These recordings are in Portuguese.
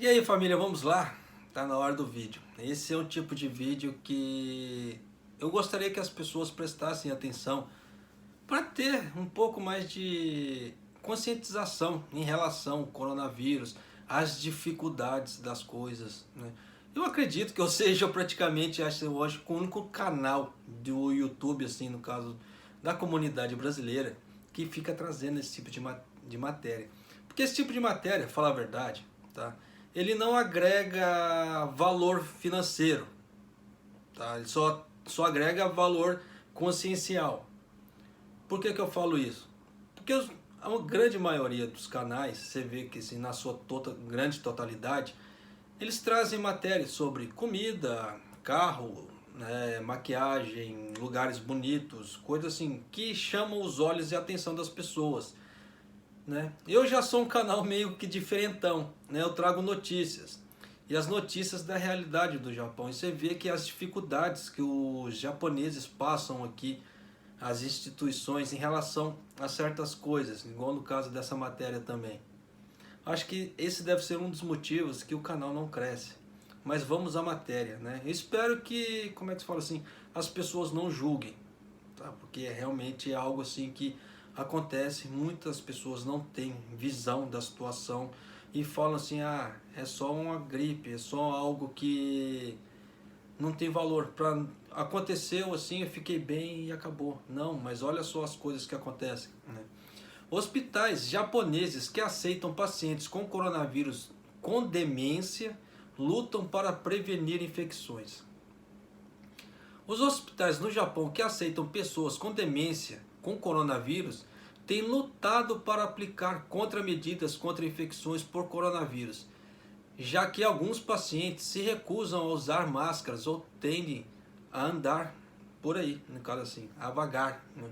E aí família, vamos lá? Tá na hora do vídeo. Esse é um tipo de vídeo que eu gostaria que as pessoas prestassem atenção para ter um pouco mais de conscientização em relação ao coronavírus, às dificuldades das coisas, né? Eu acredito que eu seja praticamente, eu acho, o único canal do YouTube, assim, no caso da comunidade brasileira, que fica trazendo esse tipo de matéria. Porque esse tipo de matéria, falar a verdade, tá? Ele não agrega valor financeiro, tá? Ele só agrega valor consciencial. Por que eu falo isso? Porque a grande maioria dos canais, você vê que assim, na sua grande totalidade, eles trazem matérias sobre comida, carro, né, maquiagem, lugares bonitos, coisas assim que chamam os olhos e a atenção das pessoas, né? Eu já sou um canal meio que diferentão, né? Eu trago notícias e as notícias da realidade do Japão. E você vê que as dificuldades que os japoneses passam aqui, as instituições em relação a certas coisas, igual no caso dessa matéria também. Acho que esse deve ser um dos motivos que o canal não cresce. Mas vamos à matéria, né? Eu espero que, como é que se fala assim, as pessoas não julguem, tá? Porque realmente é algo assim que acontece, muitas pessoas não têm visão da situação e falam assim, ah, é só uma gripe, é só algo que não tem valor. Aconteceu assim, eu fiquei bem e acabou. Não, mas olha só as coisas que acontecem, né? Hospitais japoneses que aceitam pacientes com coronavírus com demência lutam para prevenir infecções. Os hospitais no Japão que aceitam pessoas com demência com coronavírus têm lutado para aplicar contramedidas contra infecções por coronavírus, já que alguns pacientes se recusam a usar máscaras ou tendem a andar por aí, no caso assim, a vagar, né?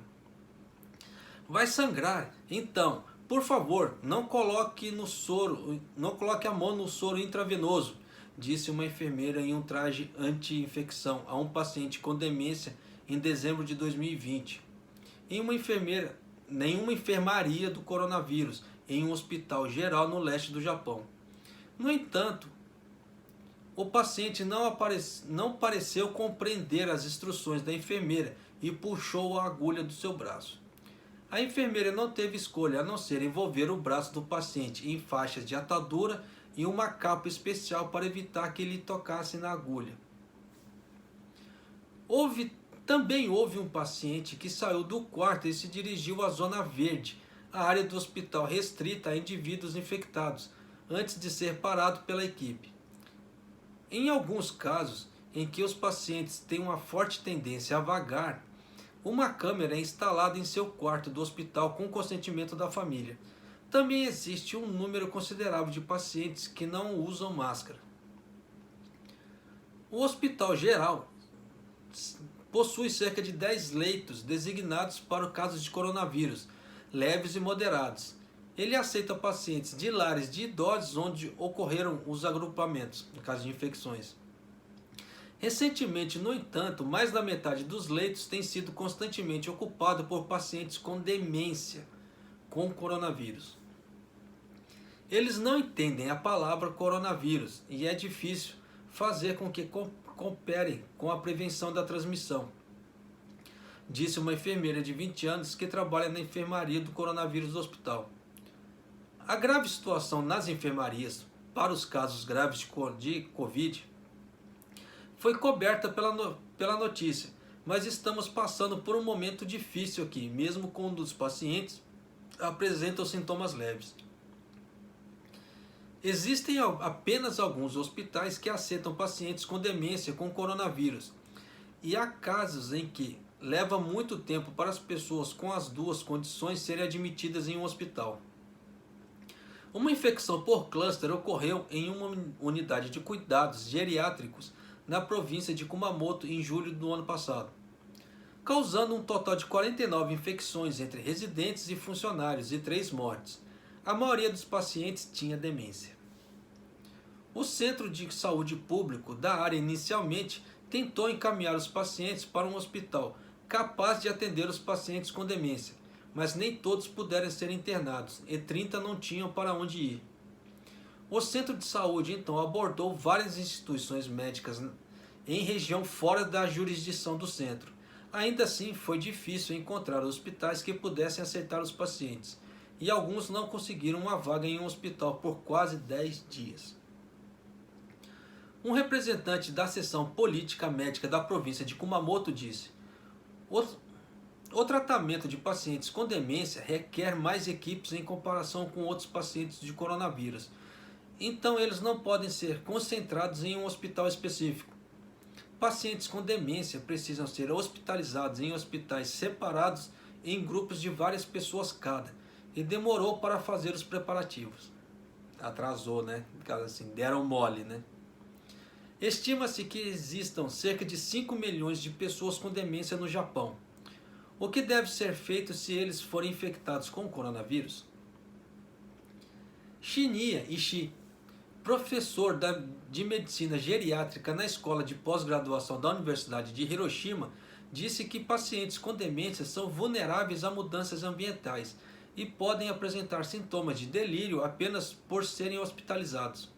Vai sangrar, então, por favor, não coloque a mão no soro intravenoso, disse uma enfermeira em um traje anti-infecção a um paciente com demência em dezembro de 2020. Nenhuma enfermaria do coronavírus em um hospital geral no leste do Japão. No entanto, o paciente não pareceu compreender as instruções da enfermeira e puxou a agulha do seu braço. A enfermeira não teve escolha a não ser envolver o braço do paciente em faixas de atadura e uma capa especial para evitar que ele tocasse na agulha. Também houve um paciente que saiu do quarto e se dirigiu à zona verde, a área do hospital restrita a indivíduos infectados, antes de ser parado pela equipe. Em alguns casos em que os pacientes têm uma forte tendência a vagar, uma câmera é instalada em seu quarto do hospital com consentimento da família. Também existe um número considerável de pacientes que não usam máscara. O Hospital Geral possui cerca de 10 leitos designados para casos de coronavírus, leves e moderados. Ele aceita pacientes de lares de idosos onde ocorreram os agrupamentos, no caso de infecções. Recentemente, no entanto, mais da metade dos leitos tem sido constantemente ocupado por pacientes com demência com coronavírus. Eles não entendem a palavra coronavírus e é difícil fazer com que cooperem com a prevenção da transmissão, disse uma enfermeira de 20 anos que trabalha na enfermaria do coronavírus do hospital. A grave situação nas enfermarias para os casos graves de Covid foi coberta pela notícia, mas estamos passando por um momento difícil aqui, mesmo quando os pacientes apresentam sintomas leves. Existem apenas alguns hospitais que aceitam pacientes com demência com coronavírus, e há casos em que leva muito tempo para as pessoas com as duas condições serem admitidas em um hospital. Uma infecção por cluster ocorreu em uma unidade de cuidados geriátricos na província de Kumamoto em julho do ano passado, causando um total de 49 infecções entre residentes e funcionários e 3 mortes. A maioria dos pacientes tinha demência. O Centro de Saúde Público da área inicialmente tentou encaminhar os pacientes para um hospital capaz de atender os pacientes com demência, mas nem todos puderam ser internados e 30 não tinham para onde ir. O centro de saúde então abordou várias instituições médicas em região fora da jurisdição do centro. Ainda assim, foi difícil encontrar hospitais que pudessem aceitar os pacientes, e alguns não conseguiram uma vaga em um hospital por quase 10 dias. Um representante da seção política médica da província de Kumamoto disse: o tratamento de pacientes com demência requer mais equipes em comparação com outros pacientes de coronavírus, então eles não podem ser concentrados em um hospital específico. Pacientes com demência precisam ser hospitalizados em hospitais separados em grupos de várias pessoas cada, e demorou para fazer os preparativos. Atrasou, né? Assim, deram mole, né? Estima-se que existam cerca de 5 milhões de pessoas com demência no Japão. O que deve ser feito se eles forem infectados com o coronavírus? Shinya Ishii, professor de medicina geriátrica na escola de pós-graduação da Universidade de Hiroshima, disse que pacientes com demência são vulneráveis a mudanças ambientais e podem apresentar sintomas de delírio apenas por serem hospitalizados.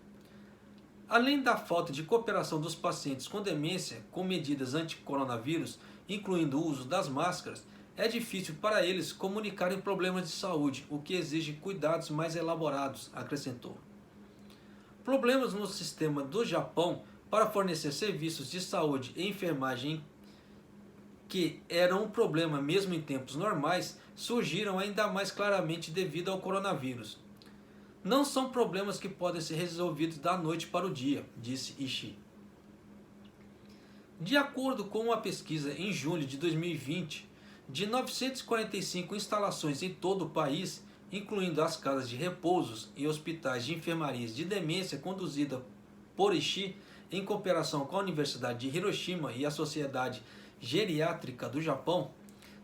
Além da falta de cooperação dos pacientes com demência com medidas anti-coronavírus, incluindo o uso das máscaras, é difícil para eles comunicarem problemas de saúde, o que exige cuidados mais elaborados, acrescentou. Problemas no sistema do Japão para fornecer serviços de saúde e enfermagem, que eram um problema mesmo em tempos normais, surgiram ainda mais claramente devido ao coronavírus. Não são problemas que podem ser resolvidos da noite para o dia, disse Ishii. De acordo com uma pesquisa em julho de 2020, de 945 instalações em todo o país, incluindo as casas de repousos e hospitais de enfermarias de demência conduzida por Ishii, em cooperação com a Universidade de Hiroshima e a Sociedade Geriátrica do Japão,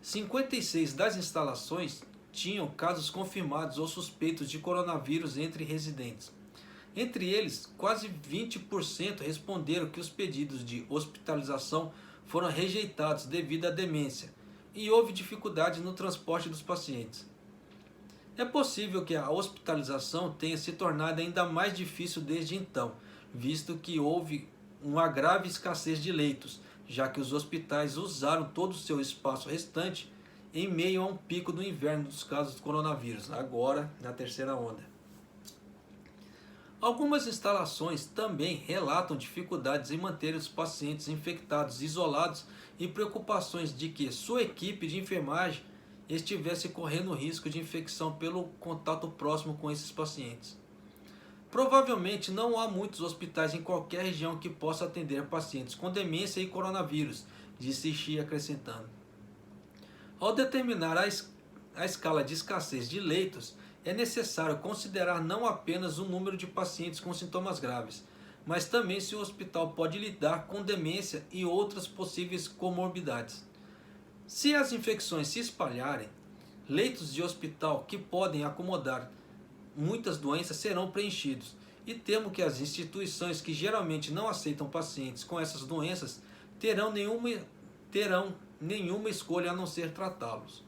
56 das instalações tinham casos confirmados ou suspeitos de coronavírus entre residentes. Entre eles, quase 20% responderam que os pedidos de hospitalização foram rejeitados devido à demência e houve dificuldade no transporte dos pacientes. É possível que a hospitalização tenha se tornado ainda mais difícil desde então, visto que houve uma grave escassez de leitos, já que os hospitais usaram todo o seu espaço restante em meio a um pico do inverno dos casos do coronavírus, agora na terceira onda. Algumas instalações também relatam dificuldades em manter os pacientes infectados isolados e preocupações de que sua equipe de enfermagem estivesse correndo risco de infecção pelo contato próximo com esses pacientes. Provavelmente não há muitos hospitais em qualquer região que possa atender pacientes com demência e coronavírus, disse Ishii, acrescentando. Ao determinar a escala de escassez de leitos, é necessário considerar não apenas o número de pacientes com sintomas graves, mas também se o hospital pode lidar com demência e outras possíveis comorbidades. Se as infecções se espalharem, leitos de hospital que podem acomodar muitas doenças serão preenchidos, e temo que as instituições que geralmente não aceitam pacientes com essas doenças terão nenhuma escolha a não ser tratá-los.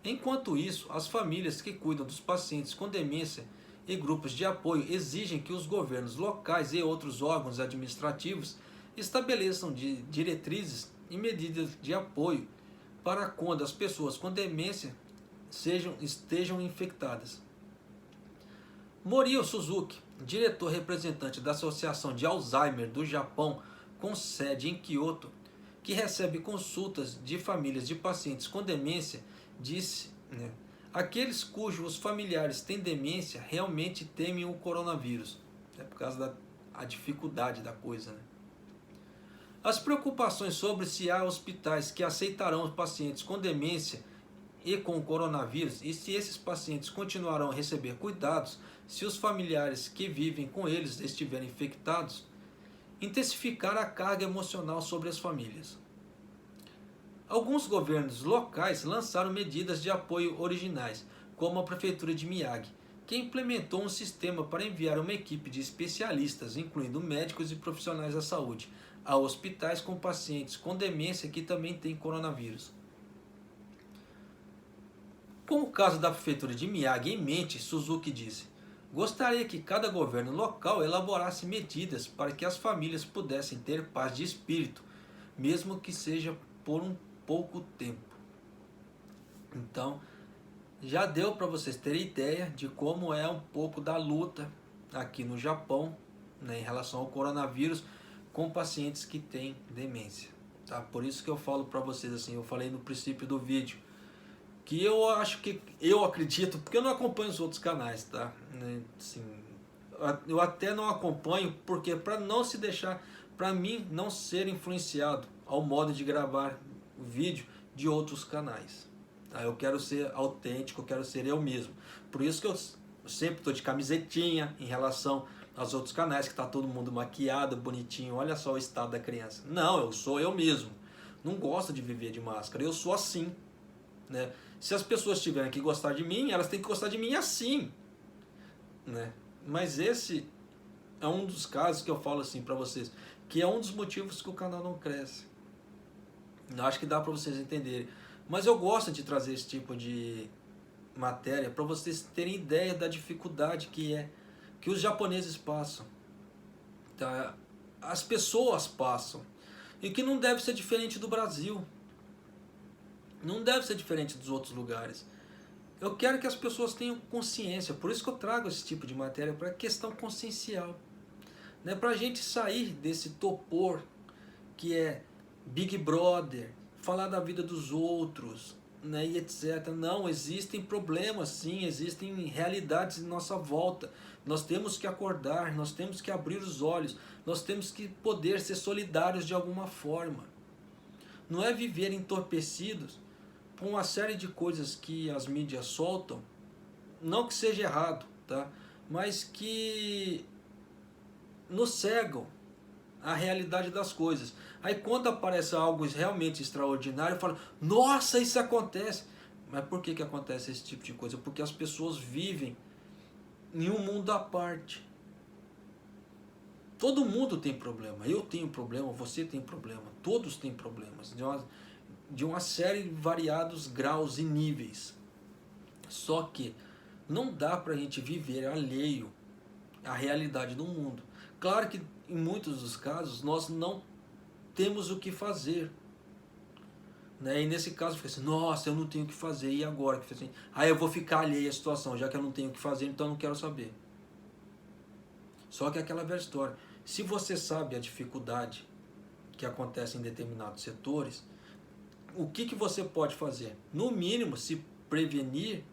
Enquanto isso, as famílias que cuidam dos pacientes com demência e grupos de apoio exigem que os governos locais e outros órgãos administrativos estabeleçam diretrizes e medidas de apoio para quando as pessoas com demência estejam infectadas. Morio Suzuki, diretor representante da Associação de Alzheimer do Japão, com sede em Kyoto, que recebe consultas de famílias de pacientes com demência, disse: aqueles cujos familiares têm demência realmente temem o coronavírus. É por causa da dificuldade da coisa. As preocupações sobre se há hospitais que aceitarão os pacientes com demência e com o coronavírus e se esses pacientes continuarão a receber cuidados se os familiares que vivem com eles estiverem infectados, intensificar a carga emocional sobre as famílias. Alguns governos locais lançaram medidas de apoio originais, como a Prefeitura de Miyagi, que implementou um sistema para enviar uma equipe de especialistas, incluindo médicos e profissionais da saúde, a hospitais com pacientes com demência que também têm coronavírus. Com o caso da Prefeitura de Miyagi em mente, Suzuki disse: Gostaria que cada governo local elaborasse medidas para que as famílias pudessem ter paz de espírito, mesmo que seja por um pouco tempo. Então, já deu para vocês terem ideia de como é um pouco da luta aqui no Japão, né, em relação ao coronavírus com pacientes que têm demência. Tá? Por isso que eu falo para vocês assim, eu falei no princípio do vídeo, que eu acredito, porque eu não acompanho os outros canais, tá? Assim, eu até não acompanho, porque para não se deixar, para mim não ser influenciado ao modo de gravar o vídeo de outros canais. Tá? Eu quero ser autêntico, eu quero ser eu mesmo. Por isso que eu sempre estou de camisetinha em relação aos outros canais, que está todo mundo maquiado, bonitinho, olha só o estado da criança. Não, eu sou eu mesmo. Não gosto de viver de máscara, eu sou assim. Né? Se as pessoas tiverem que gostar de mim, elas têm que gostar de mim assim, né? Mas esse é um dos casos que eu falo assim para vocês, que é um dos motivos que o canal não cresce. Eu acho que dá para vocês entenderem. Mas eu gosto de trazer esse tipo de matéria para vocês terem ideia da dificuldade que os japoneses passam, tá? As pessoas passam, e que não deve ser diferente do Brasil. Não deve ser diferente dos outros lugares. Eu quero que as pessoas tenham consciência, por isso que eu trago esse tipo de matéria, para questão consciencial, né? Para a gente sair desse topor que é Big Brother, falar da vida dos outros, né, e etc. Não, existem problemas sim, existem realidades em nossa volta. Nós temos que acordar, nós temos que abrir os olhos, nós temos que poder ser solidários de alguma forma. Não é viver entorpecidos por uma série de coisas que as mídias soltam, não que seja errado, tá? Mas que nos cegam a realidade das coisas. Aí quando aparece algo realmente extraordinário, eu falo, nossa, isso acontece. Mas por que acontece esse tipo de coisa? Porque as pessoas vivem em um mundo à parte. Todo mundo tem problema. Eu tenho problema, você tem problema. Todos têm problemas. De uma série de variados graus e níveis. Só que não dá para a gente viver alheio à realidade do mundo. Claro que em muitos dos casos nós não temos o que fazer, né? E nesse caso fica assim, nossa, eu não tenho o que fazer, e agora? Assim, eu vou ficar alheio à situação, já que eu não tenho o que fazer, então eu não quero saber. Só que é aquela velha história, se você sabe a dificuldade que acontece em determinados setores, o que você pode fazer? No mínimo, se prevenir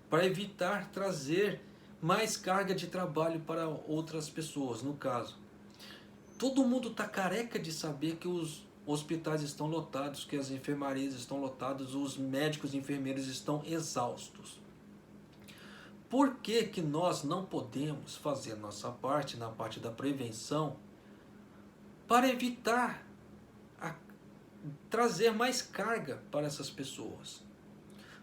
para evitar trazer mais carga de trabalho para outras pessoas, no caso. Todo mundo está careca de saber que os hospitais estão lotados, que as enfermarias estão lotadas, os médicos e enfermeiros estão exaustos. Por que que nós não podemos fazer nossa parte, na parte da prevenção, para evitar trazer mais carga para essas pessoas?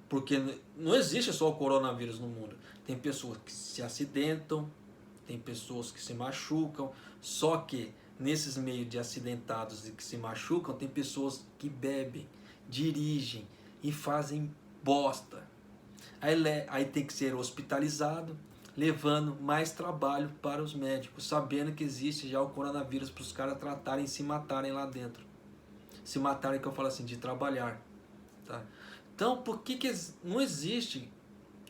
Porque não existe só o coronavírus no mundo. Tem pessoas que se acidentam, tem pessoas que se machucam, só que nesses meios de acidentados e que se machucam, tem pessoas que bebem, dirigem e fazem bosta. Aí tem que ser hospitalizado, levando mais trabalho para os médicos, sabendo que existe já o coronavírus para os caras tratarem e se matarem lá dentro. Se matarem, que eu falo assim, de trabalhar. Tá? Então, por que não existe,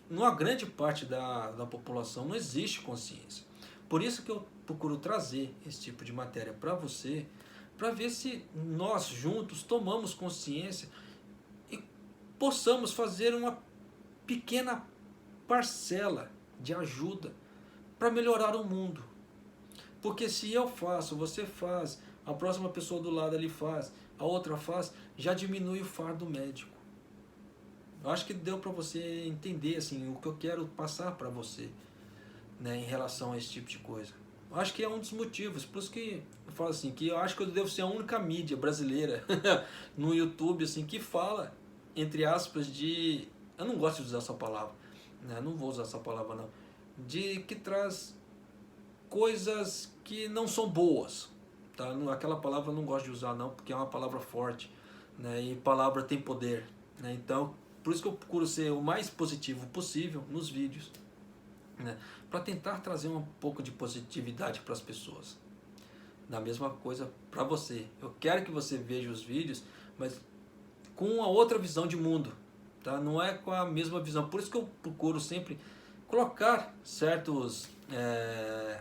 numa grande parte da população, não existe consciência? Por isso que eu procuro trazer esse tipo de matéria para você, para ver se nós juntos tomamos consciência e possamos fazer uma pequena parcela de ajuda para melhorar o mundo. Porque se eu faço, você faz, a próxima pessoa do lado ali faz, a outra faz, já diminui o fardo médico. Eu acho que deu para você entender assim, o que eu quero passar para você, né, em relação a esse tipo de coisa. Eu acho que é um dos motivos, por isso que eu falo assim, que eu acho que eu devo ser a única mídia brasileira no YouTube assim, que fala, entre aspas, de... Eu não gosto de usar essa palavra, né? Não vou usar essa palavra não. De que traz coisas que não são boas. Tá? Aquela palavra eu não gosto de usar não, porque é uma palavra forte, né? E palavra tem poder, né? Então, por isso que eu procuro ser o mais positivo possível nos vídeos. né? Para tentar trazer um pouco de positividade para as pessoas. Da mesma coisa para você. Eu quero que você veja os vídeos, mas com uma outra visão de mundo, tá? Não é com a mesma visão. Por isso que eu procuro sempre colocar certos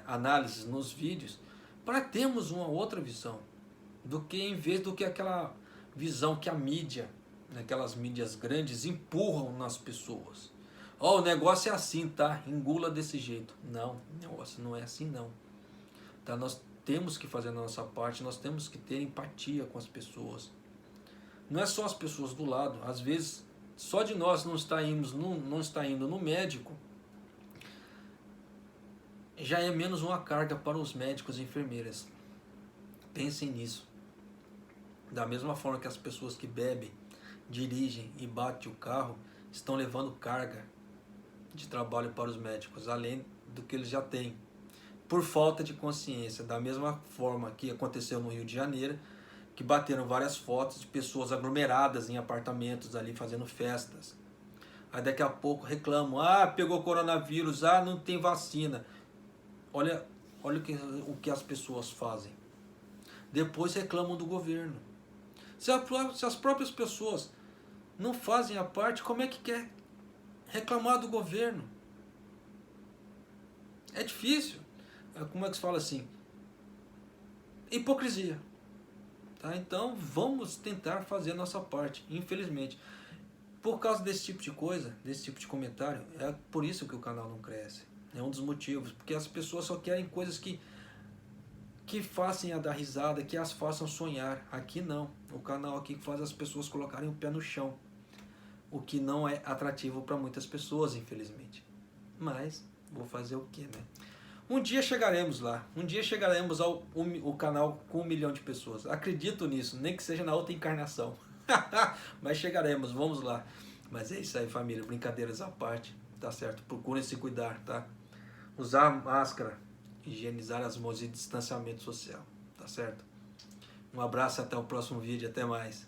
análises nos vídeos para termos uma outra visão, do que em vez do que aquela visão que a mídia, aquelas mídias grandes empurram nas pessoas. Ó, o negócio é assim, tá? Engula desse jeito. Não, o negócio não é assim não. Tá? Nós temos que fazer a nossa parte, nós temos que ter empatia com as pessoas. Não é só as pessoas do lado, às vezes só de nós não está indo no médico, já é menos uma carga para os médicos e enfermeiras. Pensem nisso. Da mesma forma que as pessoas que bebem, dirigem e batem o carro, estão levando carga de trabalho para os médicos, além do que eles já têm, por falta de consciência. Da mesma forma que aconteceu no Rio de Janeiro, que bateram várias fotos de pessoas aglomeradas em apartamentos ali fazendo festas. Aí daqui a pouco reclamam, pegou coronavírus, não tem vacina. Olha o que as pessoas fazem. Depois reclamam do governo. Se as próprias pessoas não fazem a parte, como é que quer reclamar do governo? É difícil. Como é que se fala assim? Hipocrisia. Tá? Então vamos tentar fazer a nossa parte. Infelizmente, por causa desse tipo de coisa, desse tipo de comentário, é por isso que o canal não cresce. É um dos motivos, porque as pessoas só querem coisas que façam a dar risada, que as façam sonhar. Aqui não. O canal aqui faz as pessoas colocarem o pé no chão, o que não é atrativo para muitas pessoas, infelizmente. Mas vou fazer o que, né? Um dia chegaremos lá. Um dia chegaremos ao canal com 1 milhão de pessoas. Acredito nisso, nem que seja na outra encarnação. Mas chegaremos, vamos lá. Mas é isso aí, família. Brincadeiras à parte, tá certo? Procurem se cuidar, tá? Usar máscara, higienizar as mãos e distanciamento social, tá certo? Um abraço, até o próximo vídeo, até mais.